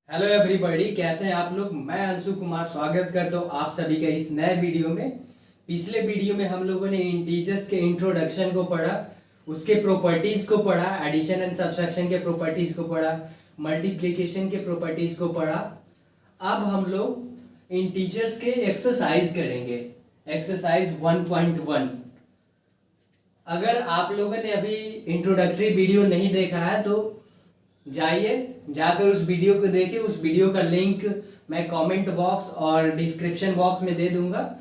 Hello everybody, कैसे हैं आप लोग। मैं अंशु कुमार स्वागत करता हूँ आप सभी का इस नए वीडियो में। पिछले वीडियो में हम लोगों ने इंटीजर्स के इंट्रोडक्शन को पढ़ा, उसके प्रॉपर्टीज को पढ़ा, एडिशन एंड सब्सट्रैक्शन के प्रॉपर्टीज को पढ़ा, मल्टीप्लिकेशन के प्रॉपर्टीज को पढ़ा। अब हम लोग इंटीजर्स के एक्सरसाइज करेंगे, एक्सरसाइज 1.1। अगर आप लोगों ने अभी इंट्रोडक्टरी वीडियो नहीं देखा है तो जाइए, जाकर उस वीडियो को देखिए। उस वीडियो का लिंक मैं कमेंट बॉक्स और डिस्क्रिप्शन बॉक्स में दे दूंगा।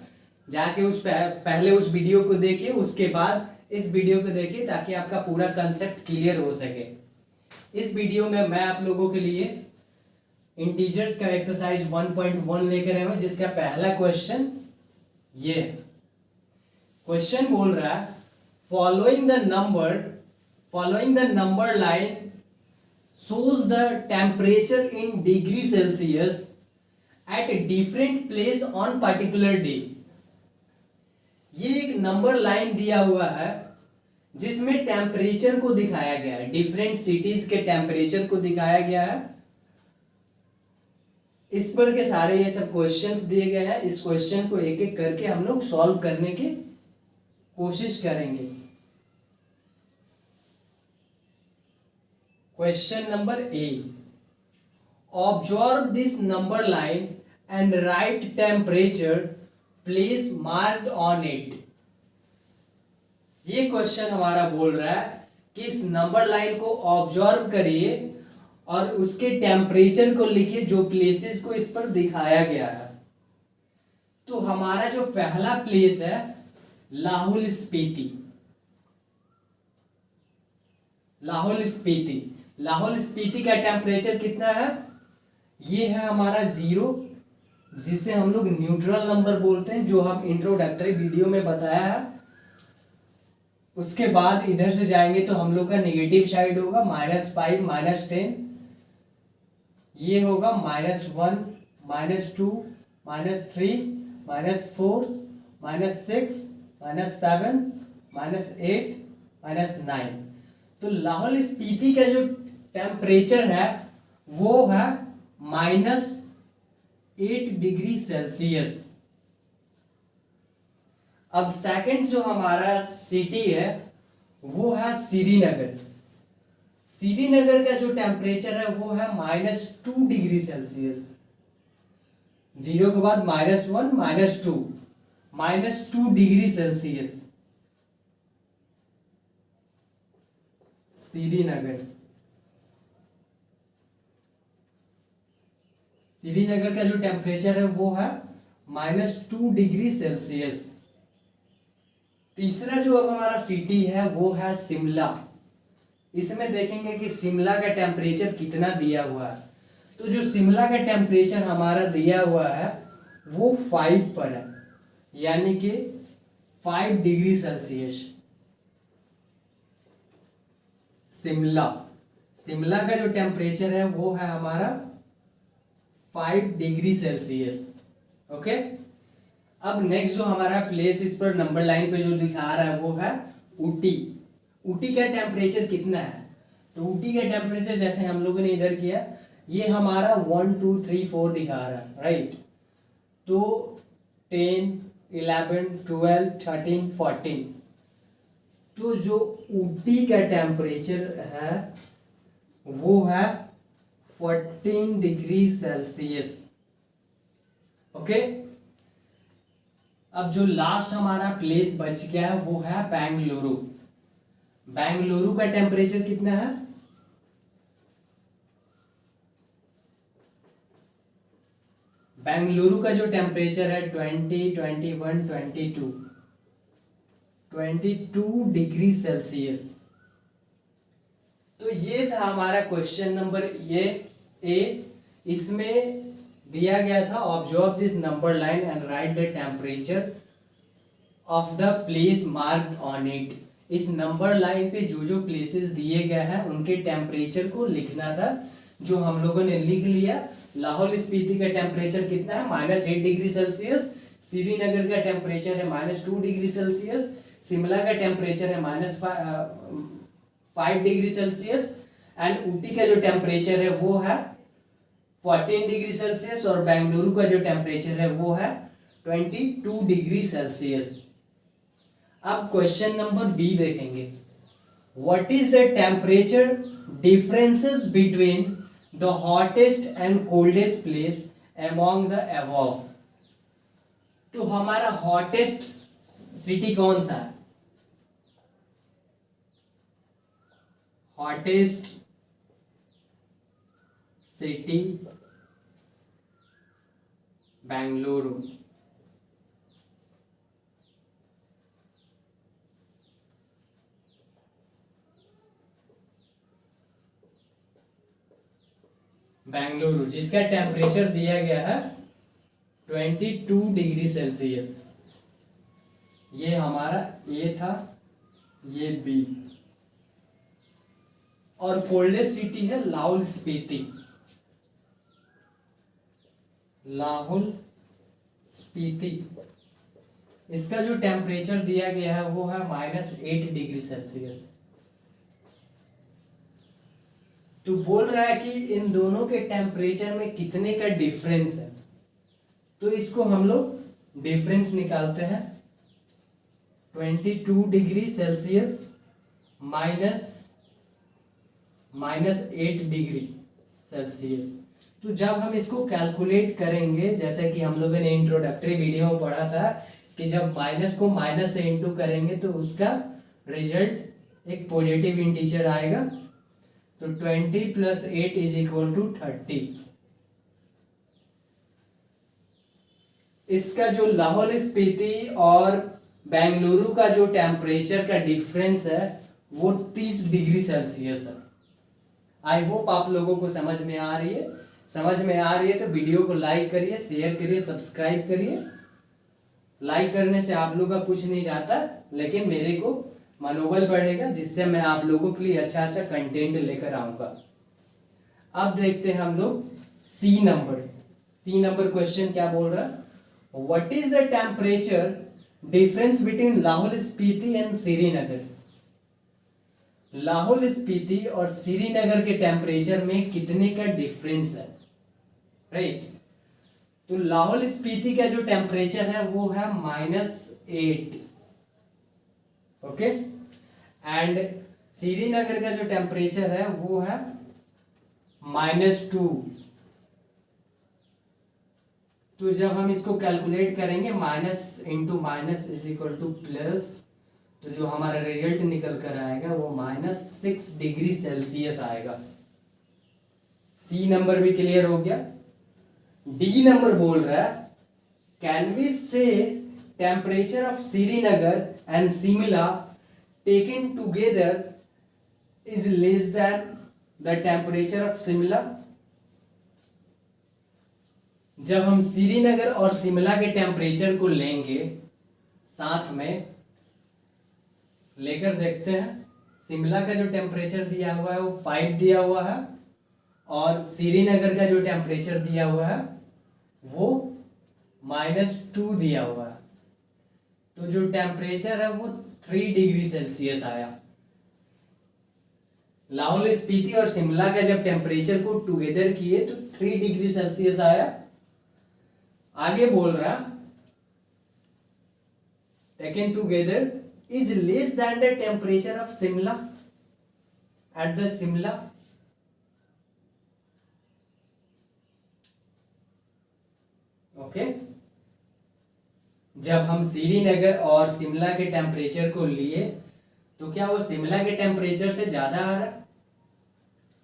जाके पहले उस वीडियो को देखिए, उसके बाद इस वीडियो को देखिए ताकि आपका पूरा कंसेप्ट क्लियर हो सके। इस वीडियो में मैं आप लोगों के लिए इंटीजर्स का एक्सरसाइज 1.1 लेकर आया हूं, जिसका पहला क्वेश्चन ये क्वेश्चन बोल रहा है, following the number line shows the temperature in degree Celsius at a different place on particular day। ये एक नंबर लाइन दिया हुआ है जिसमें टेम्परेचर को दिखाया गया है, डिफरेंट सिटीज के टेम्परेचर को दिखाया गया है। इस पर के सारे ये सब क्वेश्चंस दिए गए हैं। इस क्वेश्चन को एक एक करके हम लोग सॉल्व करने की कोशिश करेंगे। Question number A. Observe this number line and write temperature place marked on it। ये क्वेश्चन हमारा बोल रहा है कि इस नंबर लाइन को ऑब्जर्व करिए और उसके टेम्परेचर को लिखिए जो प्लेसेस को इस पर दिखाया गया है। तो हमारा जो पहला प्लेस है लाहौल स्पीति। लाहौल स्पीति का टेम्परेचर कितना है? ये है हमारा 0, जिसे हम लोग न्यूट्रल नंबर बोलते हैं, जो हम इंट्रोडक्टरी वीडियो में बताया है। उसके बाद इधर से जाएंगे तो हम लोग का नेगेटिव साइड होगा -5 -10, ये होगा -1 -2 -3 -4 -6 -7 -8 -9। तो लाहौल स्पीति का जो टेम्परेचर है वो है -8 डिग्री सेल्सियस। अब सेकंड जो हमारा सिटी है वो है श्रीनगर। श्रीनगर का जो टेम्परेचर है वो है -2 डिग्री सेल्सियस। 0 के बाद -1 -2 डिग्री सेल्सियस। श्रीनगर का जो टेम्परेचर है वो है -2 डिग्री सेल्सियस। तीसरा जो अब हमारा सिटी है वो है शिमला। इसमें देखेंगे कि शिमला का टेम्परेचर कितना दिया हुआ है। तो जो शिमला का टेम्परेचर हमारा दिया हुआ है वो 5 पर है, यानी कि 5 डिग्री सेल्सियस। शिमला का जो टेम्परेचर है वो है हमारा 5 डिग्री सेल्सियस। ओके, अब नेक्स्ट जो हमारा प्लेस इस पर नंबर लाइन पे जो दिखा रहा है वो है ऊटी। ऊटी का टेम्परेचर कितना है? तो ऊटी का टेम्परेचर जैसे हम लोगों ने इधर किया, ये हमारा 1 2 3 4 दिखा रहा है, राइट। तो 10 11 12 13 14। तो जो ऊटी का टेम्परेचर है वो है 14 डिग्री सेल्सियस। ओके, अब जो लास्ट हमारा प्लेस बच गया है वो है बेंगलुरु। बेंगलुरु का टेम्परेचर कितना है? बेंगलुरु का जो टेम्परेचर है 20 21 22 डिग्री सेल्सियस। तो ये था हमारा क्वेश्चन नंबर ए। इसमें दिया गया था, observe this number line and right the temperature of the place marked on it. इस नंबर लाइन पे जो जो प्लेसेस दिए गए हैं उनके टेम्परेचर को लिखना था, जो हम लोगों ने लिख लिया। लाहौल स्पीति का टेम्परेचर कितना है? -8 डिग्री सेल्सियस। श्रीनगर का टेम्परेचर है -2 डिग्री सेल्सियस। शिमला का टेम्परेचर है -5 डिग्री सेल्सियस। एंड ऊटी का जो टेम्परेचर है वो है 14 डिग्री सेल्सियस और बेंगलुरु का जो टेम्परेचर है वो है 22 डिग्री सेल्सियस। अब क्वेश्चन नंबर बी देखेंगे। What is the temperature differences between the hottest and coldest place among the above. तो हमारा हॉटेस्ट सिटी कौन सा है? Hottest city Bengaluru. बेंगलुरु जिसका टेम्परेचर दिया गया है 22 डिग्री सेल्सियस। ये हमारा ए था, ये बी। और कोल्डेस्ट सिटी है लाहौल स्पीति। लाहौल स्पीति इसका जो टेम्परेचर दिया गया है वो है -8 डिग्री सेल्सियस। तो बोल रहा है कि इन दोनों के टेम्परेचर में कितने का डिफरेंस है। तो इसको हम लोग डिफरेंस निकालते हैं। 22 डिग्री सेल्सियस -8 डिग्री सेल्सियस। तो जब हम इसको कैलकुलेट करेंगे, जैसे कि हम लोगों ने इंट्रोडक्टरी वीडियो में पढ़ा था कि जब माइनस को माइनस से इंटू करेंगे तो उसका रिजल्ट एक पॉजिटिव इंटीजर आएगा। तो 20 + 8 = 30। इसका जो लाहौल स्पीति और बेंगलुरु का जो टेम्परेचर का डिफरेंस है वो 30 डिग्री सेल्सियस है। आई होप आप लोगों को समझ में आ रही है। समझ में आ रही है तो वीडियो को लाइक करिए, शेयर करिए, सब्सक्राइब करिए। लाइक करने से आप लोगों का कुछ नहीं जाता, लेकिन मेरे को मनोबल बढ़ेगा, जिससे मैं आप लोगों के लिए अच्छा अच्छा कंटेंट लेकर आऊंगा। अब देखते हैं हम लोग सी नंबर क्वेश्चन क्या बोल रहा है। What is the temperature difference between Lahaul Spiti and Srinagar. Lahaul Spiti और श्रीनगर के टेम्परेचर में कितने का डिफरेंस है, राइट। तो लाहौल स्पीति का जो टेम्परेचर है वो है -8, ओके। एंड श्रीनगर का जो टेम्परेचर है वो है -2। तो जब हम इसको कैलकुलेट करेंगे माइनस इंटू माइनस +, तो जो हमारा रिजल्ट निकल कर आएगा वो -6 डिग्री सेल्सियस आएगा। सी नंबर भी क्लियर हो गया। डी नंबर बोल रहा है, कैन वी से temperature of Srinagar and Shimla taken together is less than the temperature of Shimla. जब हम श्रीनगर और शिमला के टेम्परेचर को लेंगे साथ में लेकर देखते हैं। शिमला का जो टेम्परेचर दिया हुआ है वो 5 दिया हुआ है और श्रीनगर का जो टेम्परेचर दिया हुआ है वो -2 दिया हुआ है। तो जो टेम्परेचर है वो 3 डिग्री सेल्सियस आया। लाहौल स्पीति और शिमला का जब टेम्परेचर को टुगेदर किए तो 3 डिग्री सेल्सियस आया। आगे बोल रहा taken together is less than the temperature of Shimla at the Shimla। Okay, जब हम श्रीनगर और शिमला के टेम्परेचर को लिए तो क्या वो शिमला के टेम्परेचर से ज्यादा आ रहा,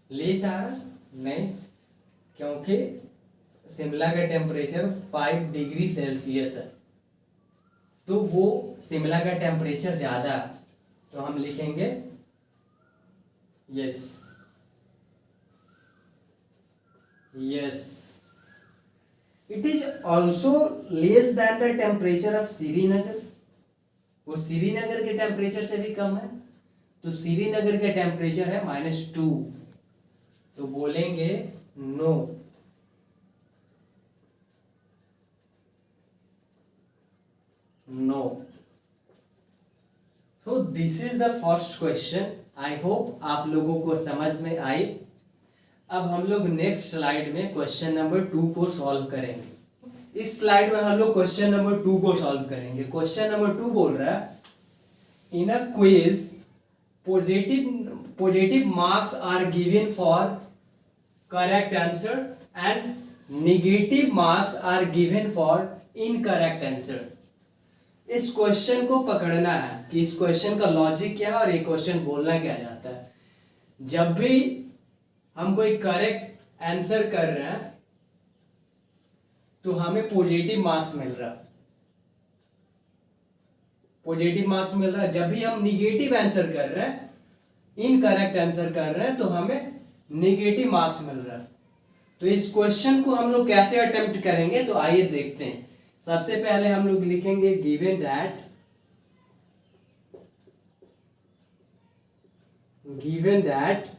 लेस आ रहा? नहीं, क्योंकि शिमला का टेम्परेचर 5 डिग्री सेल्सियस है तो वो शिमला का टेम्परेचर ज्यादा है। तो हम लिखेंगे yes it is also less than the temperature of Srinagar. वो श्रीनगर के टेम्परेचर से भी कम है। तो श्रीनगर का टेम्परेचर है -2। तो बोलेंगे नो। नो। तो this is the first question. I hope आप लोगों को समझ में आई। अब हम लोग नेक्स्ट स्लाइड में क्वेश्चन नंबर 2 को सॉल्व करेंगे। इस स्लाइड में हम लोग क्वेश्चन नंबर 2 को सॉल्व करेंगे। क्वेश्चन नंबर 2 बोल रहा है in a quiz positive marks are given for correct answer and negative marks are given for incorrect answer. इस क्वेश्चन को पकड़ना है कि इस क्वेश्चन का लॉजिक क्या है और ये क्वेश्चन बोलना क्या चाहता है। जब भी हम कोई करेक्ट आंसर कर रहे हैं तो हमें पॉजिटिव मार्क्स मिल रहा है, पॉजिटिव मार्क्स मिल रहा है। जब भी हम निगेटिव आंसर कर रहे हैं, इनकरेक्ट आंसर कर रहे हैं, तो हमें निगेटिव मार्क्स मिल रहा है। तो इस क्वेश्चन को हम लोग कैसे अटेम्प्ट करेंगे, तो आइए देखते हैं। सबसे पहले हम लोग लिखेंगे given that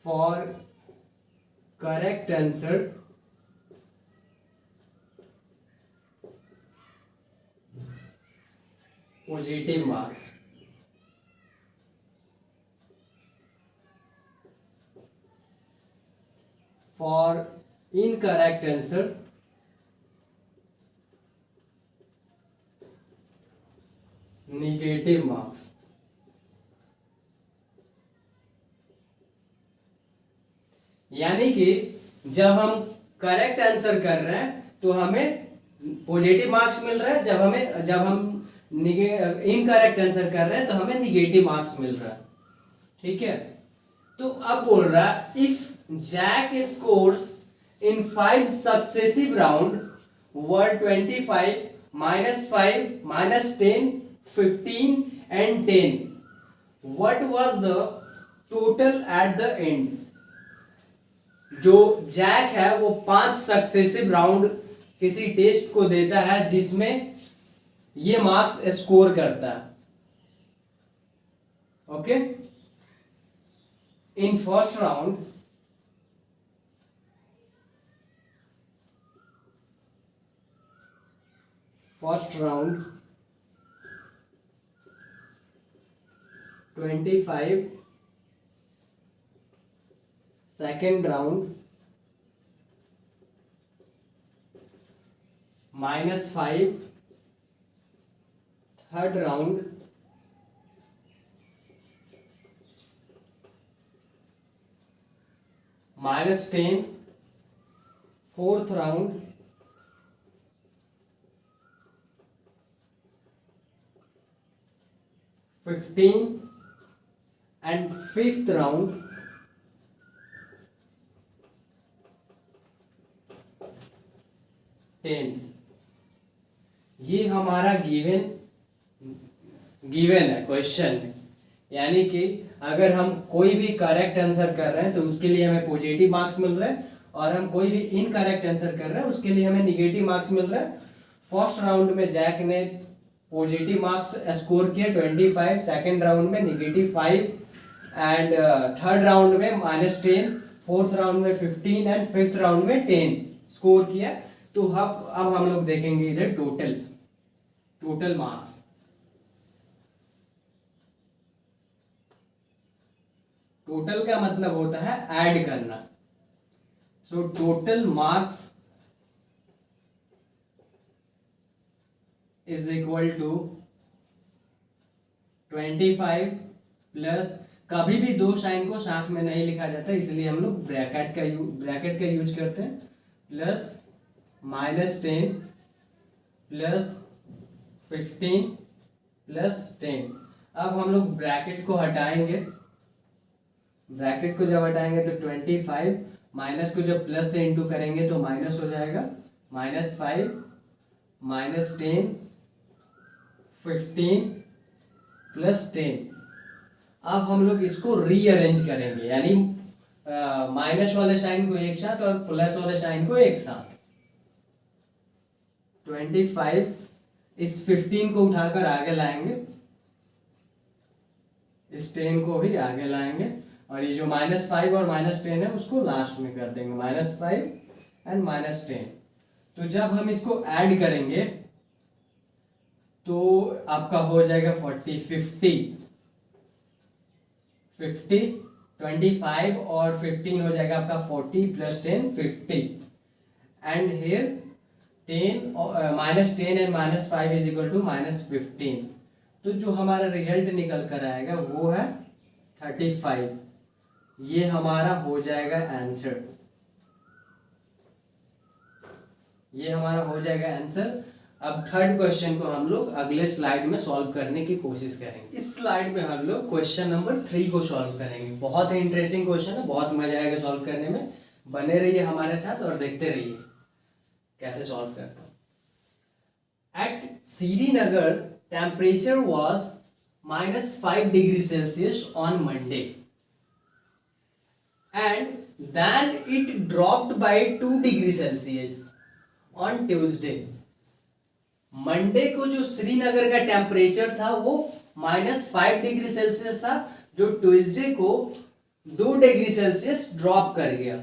for correct answer positive marks, for incorrect answer negative marks. यानी कि जब हम करेक्ट आंसर कर रहे हैं तो हमें पॉजिटिव मार्क्स मिल रहा है, जब हम इनकरेक्ट आंसर कर रहे हैं तो हमें निगेटिव मार्क्स मिल रहा है। ठीक है, तो अब बोल रहा है if Jack scores in 5 successive round were 25 -5 -10 15 and 10, what was the total at the end। जो जैक है वो 5 सक्सेसिव राउंड किसी टेस्ट को देता है जिसमें ये मार्क्स स्कोर करता है। Okay, in first round $25, second round -5, third round -10, fourth round -15 and fifth round -10। ये हमारा गिवन है क्वेश्चन में। यानी कि अगर हम कोई भी करेक्ट आंसर कर रहे हैं तो उसके लिए हमें पॉजिटिव मार्क्स मिल रहे हैं, और हम कोई भी इनकरेक्ट आंसर कर रहे हैं उसके लिए हमें निगेटिव मार्क्स मिल रहा है। फर्स्ट राउंड में जैक ने पॉजिटिव मार्क्स स्कोर किए 25, सेकेंड राउंड में -5 एंड थर्ड राउंड में -10, फोर्थ राउंड में 15 एंड फिफ्थ राउंड में 10 स्कोर किया। तो अब हम लोग देखेंगे इधर टोटल मार्क्स। टोटल का मतलब होता है ऐड करना। So total marks is equal to 25 plus, कभी भी दो साइन को साथ में नहीं लिखा जाता इसलिए हम लोग ब्रैकेट का यूज करते हैं, प्लस -10 प्लस 15 प्लस 10। अब हम लोग ब्रैकेट को हटाएंगे। ब्रैकेट को जब हटाएंगे तो 25 माइनस को जब प्लस से इंटू करेंगे तो माइनस हो जाएगा, -5 -10 15 प्लस 10। अब हम लोग इसको रीअरेंज करेंगे, यानी माइनस वाले साइन को एक साथ और प्लस वाले साइन को एक साथ। 25 इस 15 को उठाकर आगे लाएंगे, इस 10 को भी आगे लाएंगे, और ये जो -5 और -10 है उसको लास्ट में कर देंगे, -5 एंड -10। तो जब हम इसको ऐड करेंगे तो आपका हो जाएगा 40 50 50, 25 और 15 हो जाएगा आपका 40 plus 10 50 and here 10 minus 10 and minus 5 is equal to minus 15। तो जो हमारा रिजल्ट निकल कर आएगा वो है 35। ये हमारा हो जाएगा आंसर, ये हमारा हो जाएगा आंसर। अब थर्ड क्वेश्चन को हम लोग अगले स्लाइड में सॉल्व करने की कोशिश करेंगे। इस स्लाइड में हम लोग क्वेश्चन नंबर 3 को सॉल्व करेंगे। बहुत ही इंटरेस्टिंग क्वेश्चन है, बहुत मजा आएगा सॉल्व करने में। बने रहिए हमारे साथ और देखते रहिए कैसे सॉल्व करता हूं। At Srinagar temperature was -5 degree Celsius on Monday and then it dropped by 2 degree Celsius on Tuesday. Monday को जो श्रीनगर का टेम्परेचर था वो -5 डिग्री सेल्सियस था, जो ट्यूसडे को 2 डिग्री सेल्सियस ड्रॉप कर गया।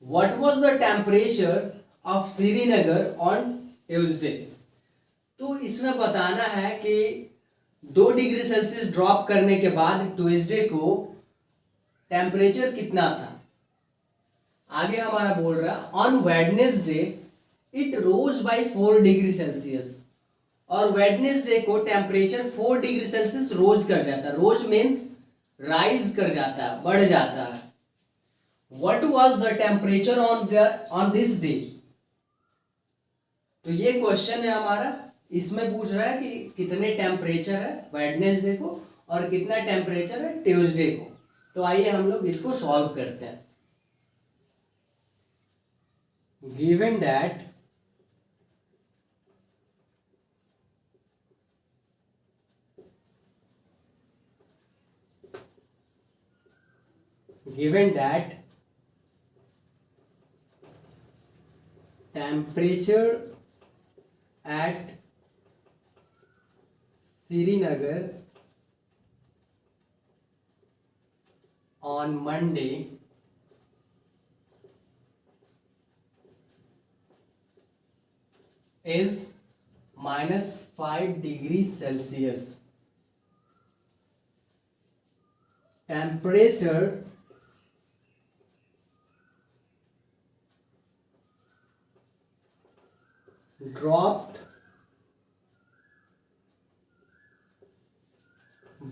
What was the temperature of Srinagar on Tuesday? तो इसमें बताना है कि 2 डिग्री सेल्सियस ड्रॉप करने के बाद ट्यूसडे को टेम्परेचर कितना था। आगे हमारा बोल रहा है on Wednesday it rose by 4 degree Celsius, और वेडनेसडे को टेम्परेचर 4 डिग्री सेल्सियस रोज कर जाता है। रोज मीन्स राइज कर जाता है, बढ़ जाता है। What was the temperature on this day? तो ये क्वेश्चन है हमारा। इसमें पूछ रहा है कि कितने टेम्परेचर है वेडनेसडे को और कितना टेम्परेचर है ट्यूसडे को। तो आइए हम लोग इसको सॉल्व करते हैं। Given that temperature at Srinagar on Monday is -5 degree Celsius. Temperature dropped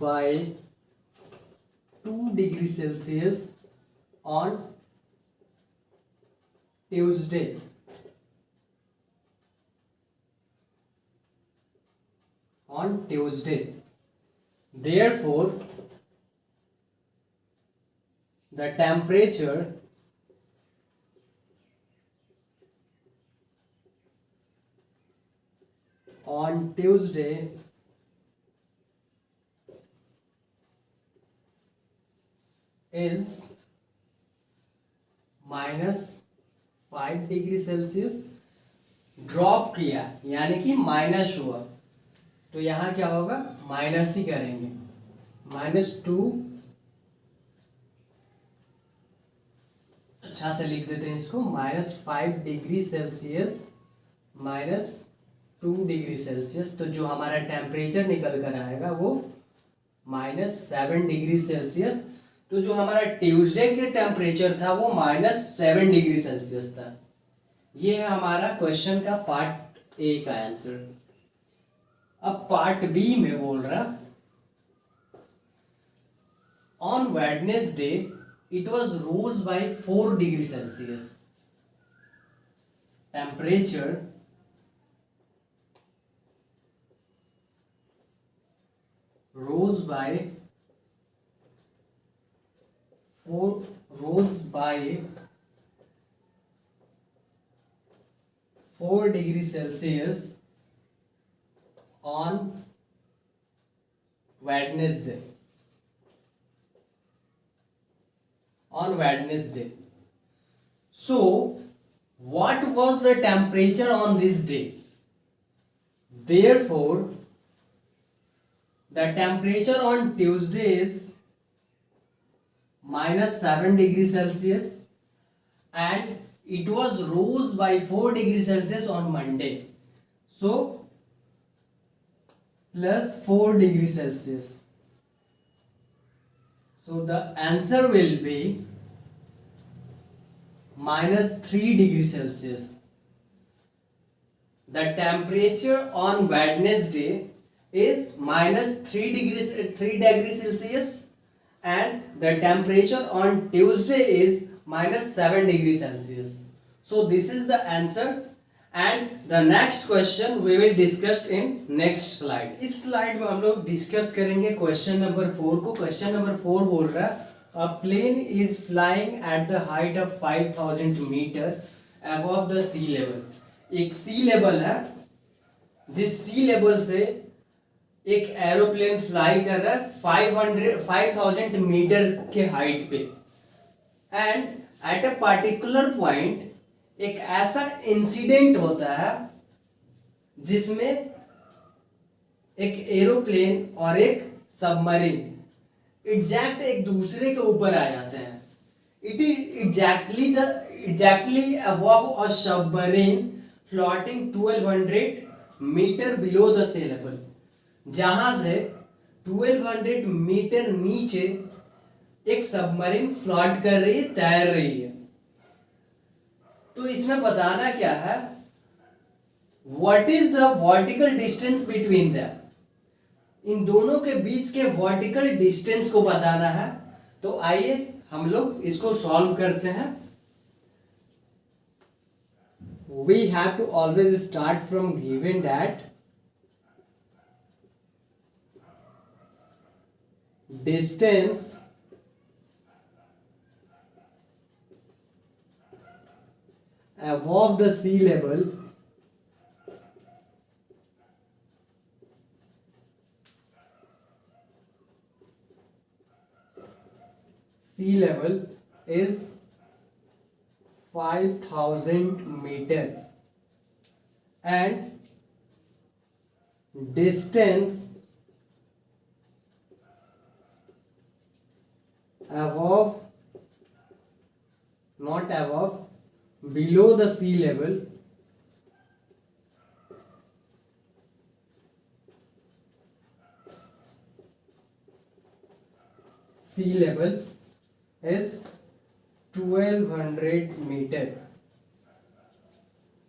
by 2 degree Celsius on Tuesday. Therefore, the temperature on Tuesday is -5 degree Celsius. Drop किया यानी कि माइनस हुआ, तो यहां क्या होगा, माइनस ही करेंगे। -2, अच्छा से लिख देते हैं इसको, -5 डिग्री सेल्सियस -2 डिग्री सेल्सियस। तो जो हमारा टेम्परेचर निकल कर आएगा वो -7 डिग्री सेल्सियस। तो जो हमारा ट्यूसडे के टेम्परेचर था वो -7 डिग्री सेल्सियस था। ये है हमारा क्वेश्चन का पार्ट ए का आंसर। अब पार्ट बी में बोल रहा, on Wednesday it was rose by 4 degree Celsius. Temperature rose by 4 degree Celsius on Wednesday. So, what was the temperature on this day? Therefore, the temperature on Tuesday is -7 degree Celsius and it was rose by 4 degree Celsius on Monday. So, plus 4 degree Celsius. So the answer will be -3 degrees Celsius. The temperature on Wednesday is -3 degrees Celsius, and the temperature on Tuesday is -7 degrees Celsius. So this is the answer, and the next question we will discuss in next slide. इस slide में हम लोग discuss करेंगे question number 4 को. Question number 4 बोल रहा है a plane is flying at the height of 5000 meter above the sea level. एक सी लेवल है, जिस सी लेवल से एक एरोप्लेन फ्लाई कर रहा है 5000 मीटर के हाइट पे, and at a particular point एक ऐसा इंसिडेंट होता है जिसमें एक एरोप्लेन और एक सबमरीन एग्जैक्ट एक दूसरे के ऊपर आ जाते हैं. It is exactly above a submarine floating 1200 metre below the sea level. जहां से 1200 मीटर नीचे एक सबमरीन फ्लोट कर रही है, तैर रही है. तो इसमें बताना क्या है, what is the vertical distance between them. इन दोनों के बीच के वर्टिकल डिस्टेंस को बताना है. तो आइए हम लोग इसको सॉल्व करते हैं. We have to always start from given that distance above the sea level is 5000 meter, and distance above, not above, below the sea level is 1200 meter.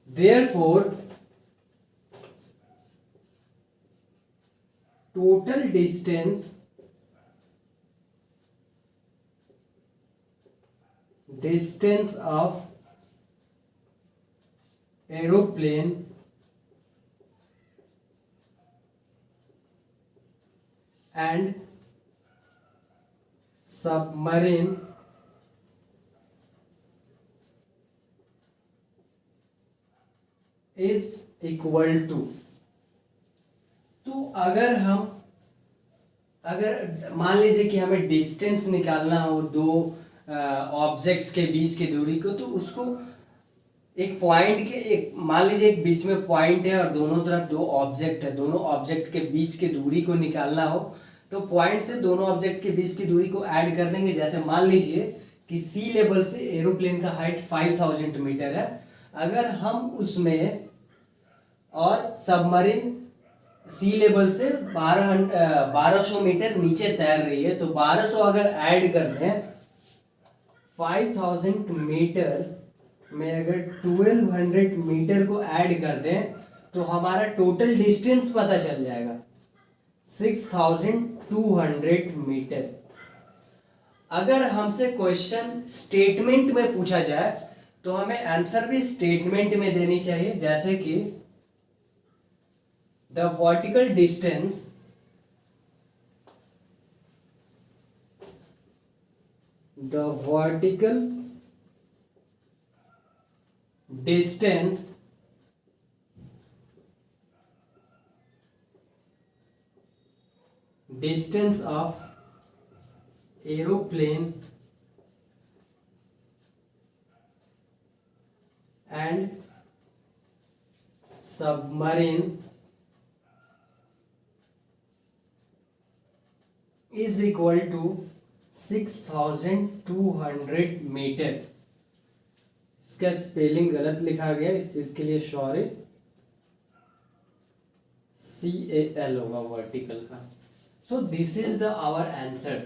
Therefore total distance of aeroplane and submarine is equal to. तो अगर मान लीजिए कि हमें distance निकालना हो दो objects के बीच की दूरी को, तो उसको एक पॉइंट के एक मान लीजिए एक बीच में पॉइंट है और दोनों तरफ दो ऑब्जेक्ट है, दोनों ऑब्जेक्ट के बीच की दूरी को निकालना हो तो पॉइंट से दोनों ऑब्जेक्ट के बीच की दूरी को ऐड कर देंगे. जैसे मान लीजिए कि सी लेवल से एरोप्लेन का हाइट 5000 मीटर है. अगर हम उसमें और सबमरीन सी लेवल से 1200 मीटर नीचे तैर रही है, तो 1200 अगर ऐड कर दें 5000 मीटर में अगर 1200 मीटर को ऐड कर दें तो हमारा टोटल डिस्टेंस पता चल जाएगा 6200 मीटर. अगर हमसे क्वेश्चन स्टेटमेंट में पूछा जाए तो हमें आंसर भी स्टेटमेंट में देनी चाहिए. जैसे कि the vertical distance distance of aeroplane and submarine is equal to 6200 metre. इसका स्पेलिंग गलत लिखा गया, इसके लिए सॉरी. CAL होगा वर्टिकल का. So this is the our answer.